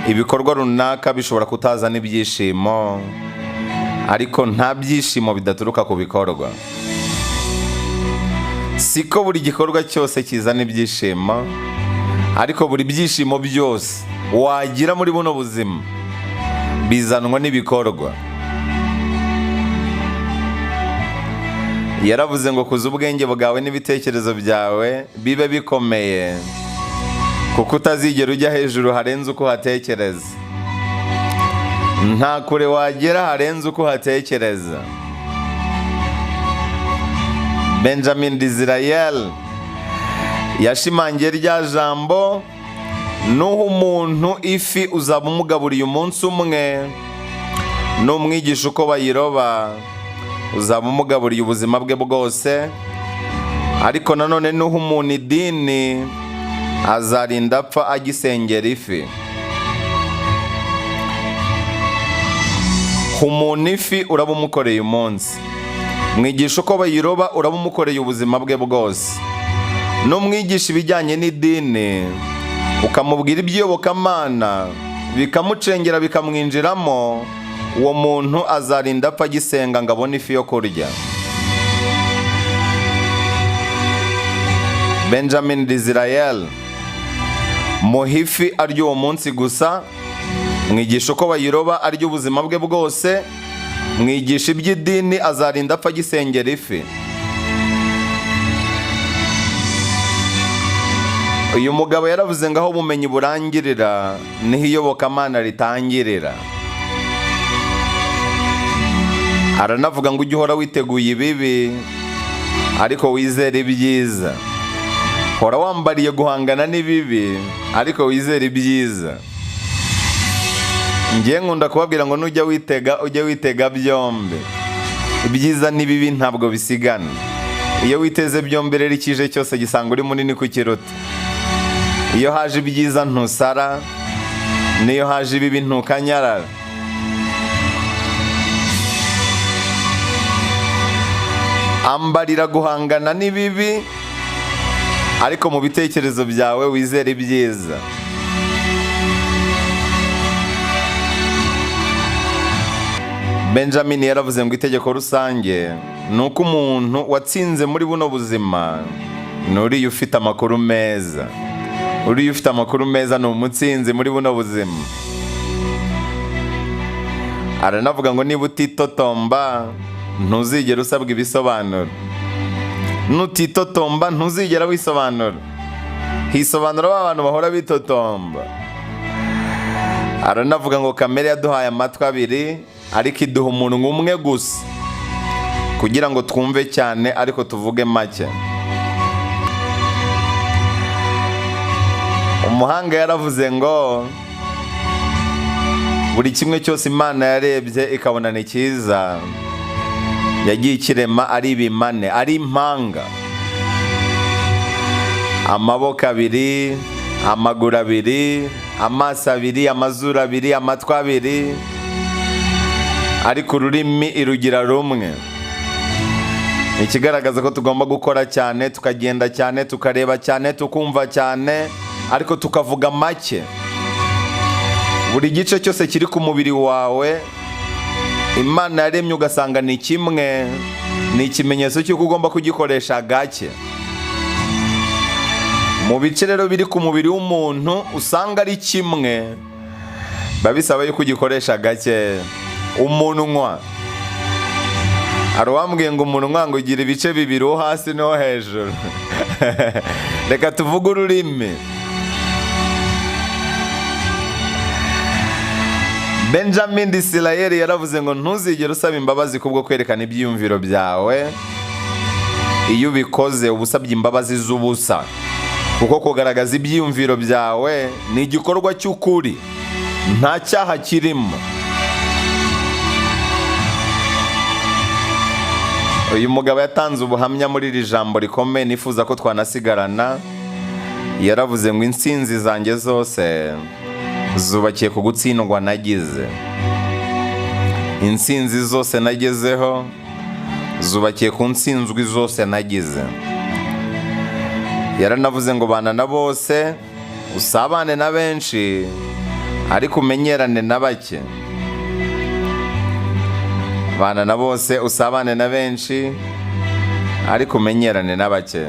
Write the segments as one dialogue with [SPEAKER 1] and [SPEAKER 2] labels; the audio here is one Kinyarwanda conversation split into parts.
[SPEAKER 1] ibikorwa runaka bishobora kutazana ibyishimo, ariko nta byishimo bidaturuka ku bikorwa. Siko buri gikorwa cyose kizana ibyishimo, ariko buri byishimo byose wagira muri buno buzima bizanwa n'ibikorwa. Yaravuze ngo kuza ubwenge bwawe n'ibitekerezo byawe bibe bikomeye, kuko utazigera ujya hejuru harenze uko uhatekereza. Nta kure wagera harenze uko uhatekereza. Benjamin Disraeli yashimangiye rya jambo, nuha umuntu ifi uzaba umugaburiye umunsi umwe, numwigisha uko bayiroba uzaba umugaburiye ubuzima bwe bwose, ariko nanone nuha umuntu idini azarinda apfa agisengera ifi. Umuntu ifi uraba umukoreye umunsi, mwigisha uko bayiroba uraba umukoreye ubuzima bwe bwose. Numwigisha ibijyanye n'idini ukamubwira iby'iyobokamana bikamucengera bikamwinjiramo, uwo muntu azarinda apfa agisenga ngo abone ifi yo kurya. Benjamin Disraeli, muha ifi arya uwo munsi gusa, mwigisha uko bayiroba arya ubuzima bwe bwose, mwigisha iby'idini azarinda apfa agisengera ifi. Uyu mugabo yaravuze ngo aho ubumenyi burangirira niho iyobokamana ritangirira. Aranavuga ngo ujye uhora witeguye ibibi, ariko wizere ibyiza. Hora wambariye guhangana n'ibibi, ariko wizere ibyiza. Ngiye nkunda kubabwira ngo nujya witega ujye witega byombi. Ibyiza n'ibibi ntabwo bisigana. Iyo witeze byombi rero ikije cyose gisanga uri munini kukiruta. Iyo haje ibyiza ntusara, niyo haje ibibi ntukanyarara. Ambarira guhangana n'ibibi, ariko mu bitekerezo byawe wizere ibyiza. Benjamin yaravuze ngo itegeko rusange ni uko umuntu watsinze muri buno buzima ni uriya ufite amakuru meza. Uriya ufite amakuru meza ni umutsinzi muri buno buzima. Aranavuga ngo niba utitotomba ntuzigera usabwa ibisobanuro. Nutitotomba ntuzigera wisobanura. Hisobanura abantu bahora bitotomba. Aranavuga ngo kamere yaduhaye amatwi abiri, ariko iduha umunwa umwe gusa, kugira ngo twumve cyane ariko tuvuge make. Umuhanga yaravuze ngo buri kimwe cyose Imana yarebye ikabona ni cyiza, yagiye ikirema ari ibimane, ari impanga. Amaboko abiri, amaguru abiri, amaso abiri, amazuru abiri, amatwi abiri, ariko ururimi irugira rumwe. Ikigaragaza ko tugomba gukora cyane, tukagenda cyane, tukareba cyane, tukumva cyane, ariko tukavuga make. Buri gice cyose kiri ku mubiri wawe Imana yaremye ugasanga ni kimwe, ni ikimenyetso cy'uko ugomba kugikoresha gake. Mu bice rero biri ku mubiri w'umuntu usanga ari kimwe, babisaba yuko ugikoresha gake. Umunwa, arwambwiye ngo umunwa ngo ugira ibice bibiri, wo hasi no hejuru. Reka tuvuge ururimi. Benjamin Disraeli yaravuze ngo ntuzigere usaba imbabazi kubwo kwerekana ibyiyumviro byawe. Iyo ubikoze uba usabye imbabazi z'ubusa, kuko kugaragaza ibyiyumviro byawe ni igikorwa cy'ukuri, nta cyaha kirimo. Uyu mugabo yatanze ubuhamya muri iri jambo rikomeye nifuza ko twanasigarana. Yaravuze ngo intsinzi zanjye zose zubakiye ku gutsindwa nagize. Intsinzi zose nagezeho zubakiye ku ntsinzwi zose nagize. Yaranavuze ngo bana na bose, usabane na benshi, ariko umenyerane na bake. Bana na bose, usabane na benshi, ariko umenyerane na bake.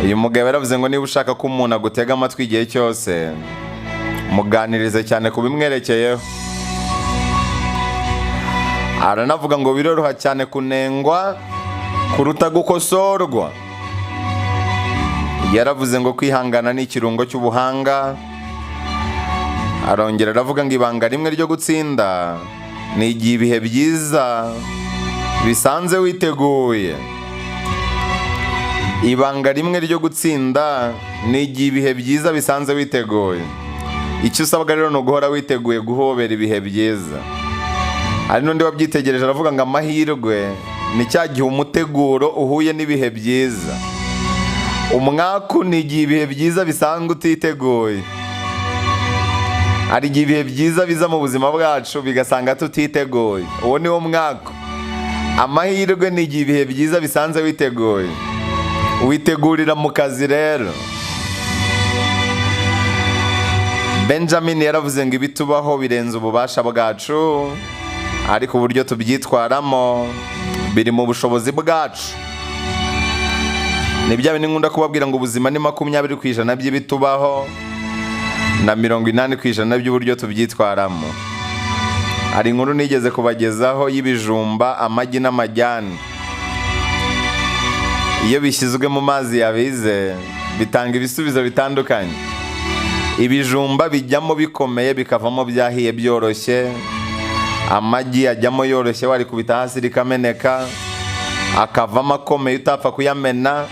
[SPEAKER 1] Uyu mugabo yaravuze ngo niba ushaka ko umuntu agutega amatwi igihe cyose, muganirize cyane ku bimwerekeyeho. Aranavuga ngo biroroha cyane kunengwa kuruta gukosorwa. Yaravuze ngo kwihangana ni ikirungo cy'ubuhanga. Arongera aravuga ngo ibanga rimwe ryo gutsinda ni igihe ibihe byiza bisanze witeguye. Ibanga rimwe ryo gutsinda ni igihe ibihe byiza bisanze witeguye. Icyo usabwa rero ni uguhora witeguye guhobera ibihe byiza. Hari n'undi wabyitegereje aravuga ngo amahirwe ni cya gihe umuteguro uhuye n'ibihe byiza. Umwaku ni igihe ibihe byiza bisanzwe utiteguye. Hari igihe ibihe byiza biza mu buzima bwacu bigasanga tutiteguye. Uwo ni wo mwaku. Amahirwe ni igihe ibihe byiza bisanze witeguye. Witegurira mu kazi rero. Benjamin yaravuze ngo ibitubaho birenze ububasha bwacu, ariko uburyo tubyitwaramo biri mu bushobozi bwacu. Ni bya bintu nkunda kubabwira ngo ubuzima ni 20% by'ibitubaho na 80% by'uburyo tubyitwaramo. Hari inkuru nigeze kubagezaho y'ibijumba, amagi n'amajyani. Iyo bishyizwe mu mazi yabize bitanga ibisubizo bitandukanye. Ibijumba bijyamo bikomeye bikavamo byahiye byoroshye. Amagi ajyamo yoroshye wari kubita hasi rikameneka, akavamo akomeye utapfa kuyamena.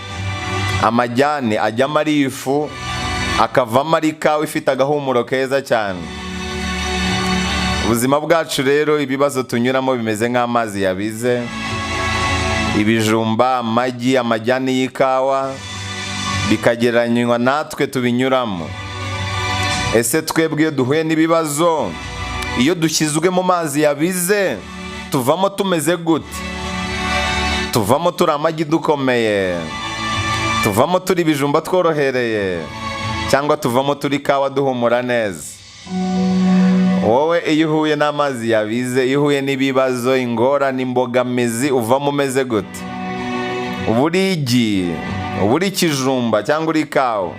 [SPEAKER 1] Amajyani ajyamo ari ifu, akavamo ari ikawa ifite agahumuro keza cyane. Ubuzima bwacu rero ibibazo tunyuramo bimeze nk'amazi yabize. Ibijumba, amagi, amajyani y'ikawa bikagereranywa natwe tubinyuramo. Ese twebwe iyo duhuye n'ibibazo, iyo dushyizwe mu mazi yabize, tuvamo tumeze gute? Tuvamo turi amagi dukomeye, tuvamo turi ibijumba tworohereye, cyangwa tuvamo turi ikawa duhumura neza? Wowe iyo uhuye n'amazi yabize, iyo uhuye n'ibibazo, ingorane, imbogamizi, uvamo umeze gute? Uburi igi, uburi ikijumba cyangwa uri ikawa?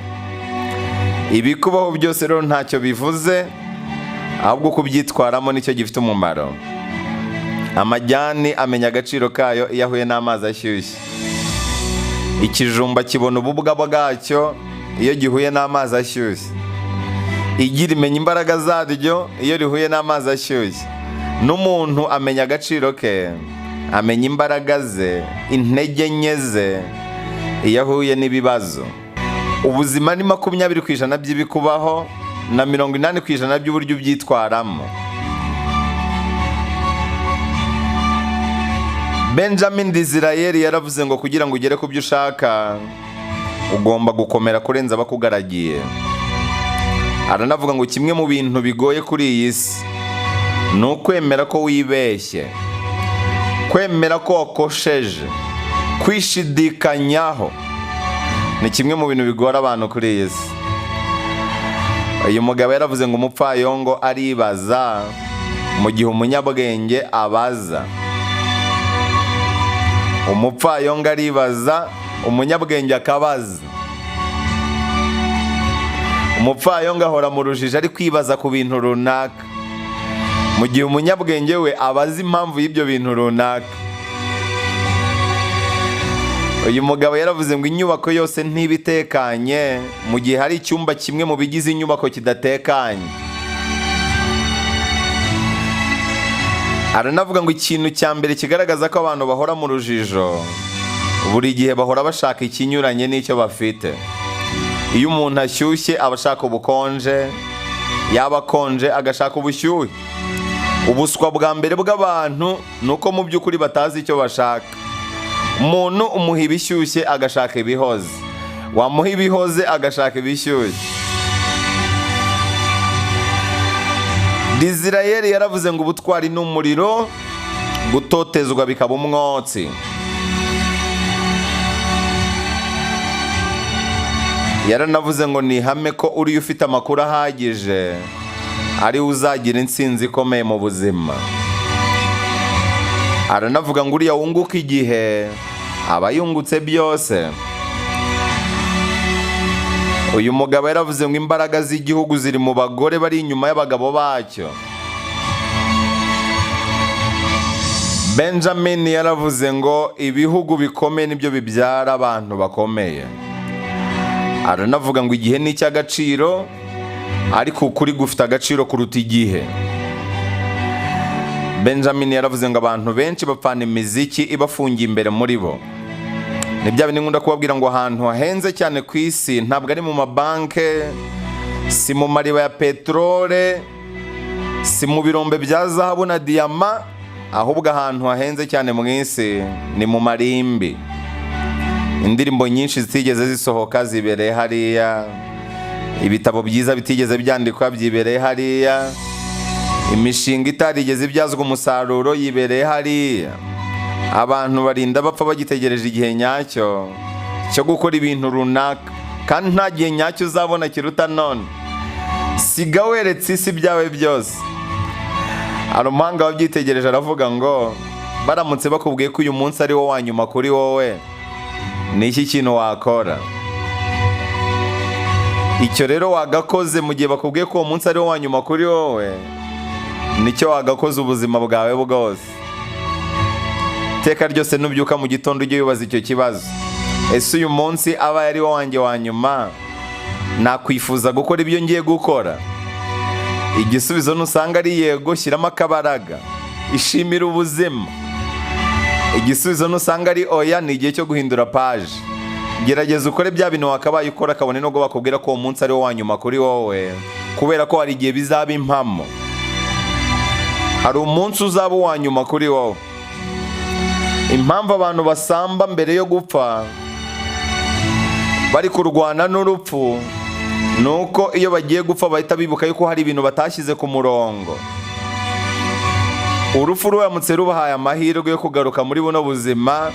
[SPEAKER 1] Ibikubaho byose rero ntacyo bivuze, ahubwo kubyitwaramo nicyo gifite umumaro. Amajyani amenya agaciro kayo iyo ahuye n'amazi ashyushye. Ikijumba kibona ububwa bwacyo iyo gihuye n'amazi ashyushye. Igi rimenya imbaraga zaryo iyo rihuye n'amazi ashyushye. N'umuntu amenya agaciro ke, amenya imbaraga ze, intege nke ze iyo ahuye n'ibibazo. Ubuzima ni 20% by'ibikubaho na 80% by'uburyo ubyitwaramo. Benjamin Disraeli yaravuze ngo kugira ngo ugere ku byo ushaka ugomba gukomera kurenza abakugaragiye. Aranavuga ngo kimwe mu bintu bigoye kuri iyi si ni ukwemera ko wibeshye, kwemera ko wakosheje, kwishidikanyaho ni kimwe mu bintu bigora abantu kuri iyi si. Uyu mugabo yaravuze ngo umupfayongo aribaza mu gihe umunyabwenge abaza. Umupfayongo aribaza, umunyabwenge akabaza. Umupfayongo ahora mu rujijo ari kwibaza ku bintu runaka, mu gihe umunyabwenge we abaza impamvu y'ibyo bintu runaka. Uyu mugabo yaravuze ngo inyubako yose ntibitekanye mu gihe hari icyumba kimwe mu bigize inyubako kidatekanye. Aranavuga ngo ikintu cya mbere kigaragaza ko abantu bahora mu rujijo, buri gihe bahora bashaka ikinyuranye n'icyo bafite. Iyo umuntu ashyushye aba ashaka ubukonje, yaba akonje agashaka ubushyuhe. Ubuswa bwa mbere bw'abantu ni uko mu by'ukuri batazi icyo bashaka. Umuntu umuha ibishyushye agashaka ibihoze, wamuha ibihoze agashaka ibishyushye. Disraeli yaravuze ngo ubutwari ni umuriro, gutotezwa bikaba umwotsi. yaranavuze ngo ni ihame ko uriya ufite amakuru ahagije ari uzagira intsinzi ikomeye mu buzima. Aranavuga ngo uriya wunguka igihe aba yungutse byose. Uyu mugabo yaravuze ngo imbaraga z'igihugu ziri mu bagore bari inyuma y'abagabo bacyo. Benjamin yaravuze ngo ibihugu bikomeye nibyo bibyara abantu bakomeye. Aranavuga ngo igihe ni icy'agaciro, ariko ukuri gufite agaciro kuruta igihe. Benjamin yaravuze ngo abantu benshi bapfana imiziki ibafungiye imbere muri bo. Ni bya bindi nkunda kubabwira ngo ahantu hahenze cyane ku isi ntabwo ari mu mabanke, si mu mariba ya peterole, si mu birombe bya zahabu na diyama, ahubwo ahantu hahenze cyane mu isi ni mu marimbi. Indirimbo nyinshi zitigeze zisohoka zibereye hariya, ibitabo byiza bitigeze byandikwa byibereye hariya, imishinga itarigeze ibyazwa umusaruro yibereye hariya. Abantu barinda bapfa bagitegereje igihe nyacyo cyo gukora ibintu runaka, kandi nta gihe nyacyo uzabona kiruta none. Siga weretse isi byawe byose. Hari umuhanga wabyitegereje aravuga ngo baramutse bakubwiye ko uyu munsi ari wo wa nyuma kuri wowe, ni iki kintu wakora? Icyo rero wagakoze mu gihe bakubwiye ko uwo munsi ari wo wa nyuma kuri wowe, nicyo wagakoze ubuzima bwawe bwose. Iteka ryose nubyuka mu gitondo ujye wibaza icyo kibazo: ese uyu munsi aba ari wo wanjye wa nyuma, nakwifuza gukora ibyo ngiye gukora? Igisubizo nusanga ari yego, shyiramo akabaraga, ishimira ubuzima. Igisubizo nusanga ari oya, ni igihe cyo guhindura paje. Gerageza ukore bya bintu wakabaye ukora, kabone nubwo bakubwira ko uwo munsi ari wo wa nyuma kuri wowe, kubera ko hari igihe bizaba impamo. Hari umunsi uzaba uwa nyuma kuri wowe. Impamvu abantu basamba mbere yo gupfa bari kurwana n'urupfu, nuko iyo bagiye gupfa bahita bibuka yuko hari ibintu batashyize ku murongo. Urupfu ruramutse rubahaye amahirwe yo kugaruka muri buno buzima,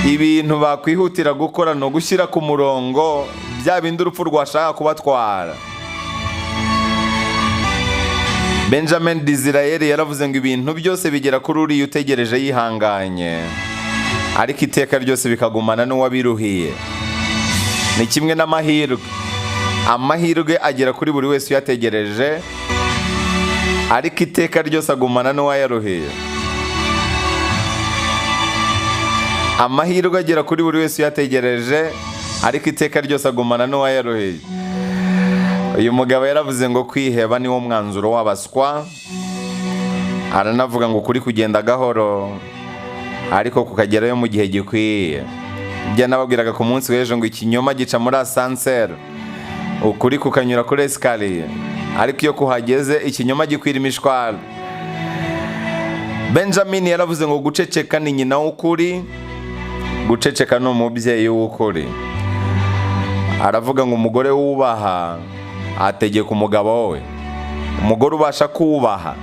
[SPEAKER 1] ibintu bakwihutira gukora no gushyira ku murongo bya bindi urupfu rwashaka kubatwara. Benjamin Disraeli yaravuze ngo ibintu byose bigera kuri uriya utegereje yihanganye, ariko iteka ryose bikagumana n'uwabiruhiye. Ni kimwe n'amahirwe. Amahirwe agera kuri buri wese uyategereje, ariko iteka ryose agumana n'uwayaruhiye. Amahirwe agera kuri buri wese uyategereje, ariko iteka ryose agumana n'uwayaruhiye. Uyu mugabo yaravuze ngo kwiheba niwo mwanzuro w'abaswa. Aranavuga ngo kuri kugenda gahoro, ariko kukagerayo mu gihe gikwiye. Ibyo nababwiraga ku munsi w'ejo ngo ikinyoma gica muri asanseri, ukuri kukanyura kuri esikariye, ariko iyo kuhageze ikinyoma gikwira imishwaro. Benjamin yaravuze ngo guceceka ni nyina w'ukuri, guceceka ni umubyeyi w'ukuri. Aravuga ngo umugore wubaha ategeka umugabo we. Umugore ubasha kubaha,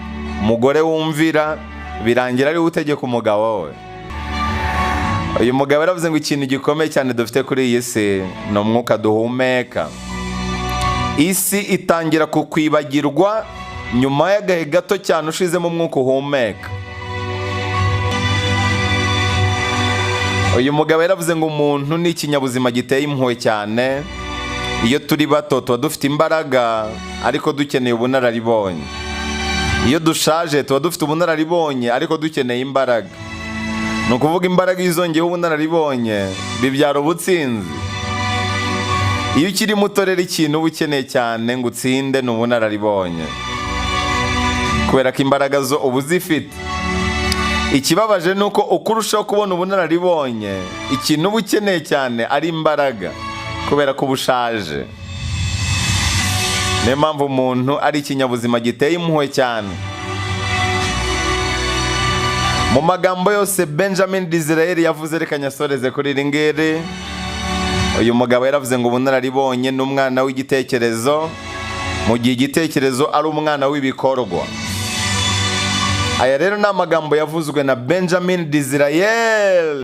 [SPEAKER 1] umugore wumvira, birangira ari we utegeka umugabo we. Uyu mugabo yaravuze ngo ikintu gikomeye cyane dufite kuri iyi si ni umwuka duhumeka. Isi itangira kukwibagirwa nyuma y'agahe gato cyane ushizemo umwuka uhumeka. Uyu mugabo yaravuze ngo umuntu ni ikinyabuzima giteye impuhwe cyane. Iyo turi bato tuba dufite imbaraga, ariko dukeneye ubunararibonye. Iyo dushaje tuba dufite ubunararibonye, ariko dukeneye imbaraga. Ni ukuvuga imbaraga iyo uzongeyeho ubunararibonye bibyara ubutsinzi. Iyo ukiri muto rero ikintu uba ukeneye cyane ngo utsinde ni ubunararibonye, kubera ko imbaraga zo uba uzifite. Ikibabaje ni uko uko urushaho kubona ubunararibonye, ikintu uba ukeneye cyane ari imbaraga, kubera ko uba ushaje. Niyo mpamvu umuntu ari ikinyabuzima giteye impuhwe cyane. Mu magambo yose Benjamin Disraeli yavuze, reka nyasoreze kuri iri ngiri. Uyu mugabo yaravuze ngo ubunararibonye ni umwana w'igitekerezo, mu gihe igitekerezo ari umwana w'ibikorwa. Aya rero ni amagambo yavuzwe na Benjamin Disraeli.